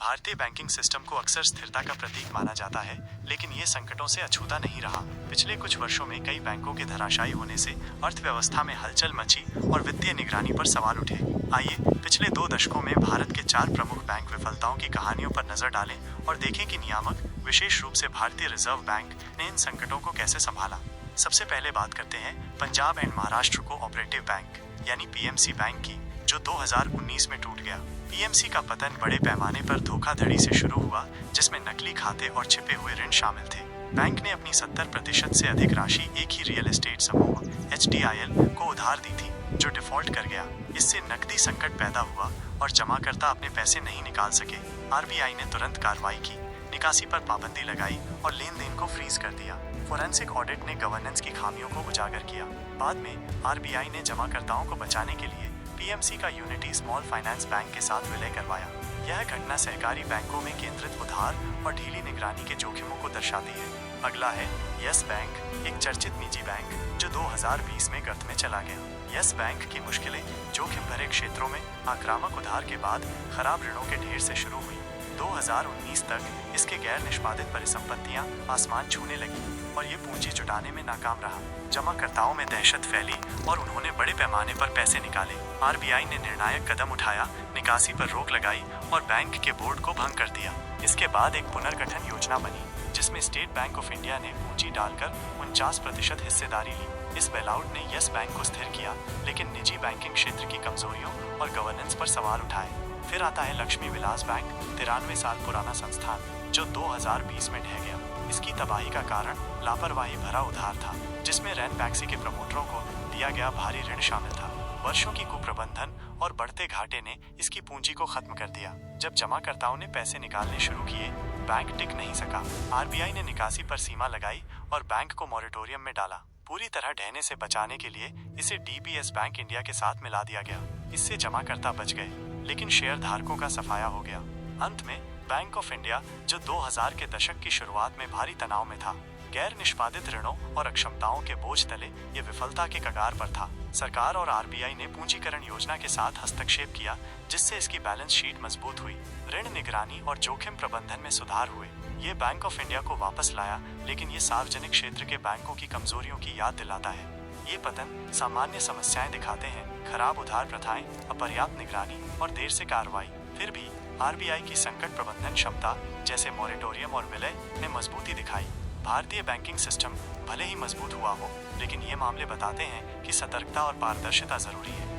भारतीय banking system को अक्सर स्थिरता का प्रतीक माना जाता है, लेकिन ये संकटों से अछूता नहीं रहा। पिछले कुछ वर्षों में कई बैंकों के धराशायी होने से अर्थव्यवस्था में हलचल मची और वित्तीय निगरानी पर सवाल उठे। आइए पिछले 2 दशकों में भारत के 4 प्रमुख बैंक विफलताओं की कहानियों पर नजर डालें और देखें कि नियामक, विशेष रूप से भारतीय रिजर्व बैंक, ने इन संकटों को कैसे संभाला। सबसे पहले बात करते हैं Punjab and Maharashtra cooperative bank यानी पीएमसी बैंक की, जो 2019 में टूट गया। पीएमसी का पतन बड़े पैमाने पर धोखाधड़ी से शुरू हुआ, जिसमें नकली खाते और छिपे हुए ऋण शामिल थे। बैंक ने अपनी 70% से अधिक राशि एक ही रियल एस्टेट समूह HDIL को उधार दी थी, जो डिफॉल्ट कर गया। इससे नकदी संकट पैदा हुआ और जमाकर्ता अपने पैसे नहीं निकाल सके। आरबीआई ने तुरंत कार्रवाई की, निकासी पर पाबंदी लगाई और लेन देन को फ्रीज कर दिया। फोरेंसिक ऑडिट ने गवर्नेंस की खामियों को उजागर किया। बाद में आरबीआई ने जमाकर्ताओं को बचाने के लिए पीएमसी का यूनिटी स्मॉल फाइनेंस बैंक के साथ विलय करवाया। यह घटना सहकारी बैंकों में केंद्रित उधार और ढीली निगरानी के जोखिमों को दर्शाती है। अगला है यस बैंक, एक चर्चित निजी बैंक जो 2020 में गर्त में चला गया। यस बैंक की मुश्किलें जोखिम भरे क्षेत्रों में आक्रामक उधार के बाद खराब ऋणों के ढेर से शुरू हुई। 2019 तक इसके गैर निष्पादित परिसंपत्तियां आसमान छूने लगी और ये पूंजी जुटाने में नाकाम रहा। जमाकर्ताओं में दहशत फैली और उन्होंने बड़े पैमाने पर पैसे निकाले। आरबीआई ने निर्णायक कदम उठाया, निकासी पर रोक लगाई और बैंक के बोर्ड को भंग कर दिया। इसके बाद एक पुनर्गठन योजना बनी, जिसमें स्टेट बैंक ऑफ इंडिया ने पूंजी डालकर 49% हिस्सेदारी ली। इस बेलआउट ने यस बैंक को स्थिर किया, लेकिन निजी बैंकिंग क्षेत्र की कमजोरियों और गवर्नेंस पर सवाल उठाए। फिर आता है लक्ष्मी विलास बैंक, 93 साल पुराना संस्थान, जो 2020 में ढह गया। इसकी तबाही का कारण लापरवाही भरा उधार था, जिसमें रैनबैक्सी के प्रमोटरों को दिया गया भारी ऋण शामिल था। वर्षों की कुप्रबंधन और बढ़ते घाटे ने इसकी पूंजी को खत्म कर दिया। जब जमाकर्ताओं ने पैसे निकालने शुरू किए, बैंक टिक नहीं सका। आरबीआई ने निकासी पर सीमा लगाई और बैंक को मॉरेटोरियम में डाला। पूरी तरह ढहने से बचाने के लिए इसे डीबीएस बैंक इंडिया के साथ मिला दिया गया। इससे जमाकर्ता बच गए, लेकिन शेयर धारकों का सफाया हो गया। अंत में बैंक ऑफ इंडिया, जो 2000 के दशक की शुरुआत में भारी तनाव में था, गैर निष्पादित ऋणों और अक्षमताओं के बोझ तले ये विफलता के कगार पर था। सरकार और आरबीआई ने पूंजीकरण योजना के साथ हस्तक्षेप किया, जिससे इसकी बैलेंस शीट मजबूत हुई। ऋण निगरानी और जोखिम प्रबंधन में सुधार हुए। ये बैंक ऑफ इंडिया को वापस लाया, लेकिन ये सार्वजनिक क्षेत्र के बैंकों की कमजोरियों की याद दिलाता है। ये पतन सामान्य समस्याएं दिखाते हैं, खराब उधार प्रथाएं, अपर्याप्त निगरानी और देर से कार्रवाई। फिर भी आरबीआई की संकट प्रबंधन क्षमता, जैसे मॉरेटोरियम और विलय, ने मजबूती दिखाई। भारतीय बैंकिंग सिस्टम भले ही मजबूत हुआ हो, लेकिन ये मामले बताते हैं कि सतर्कता और पारदर्शिता जरूरी है।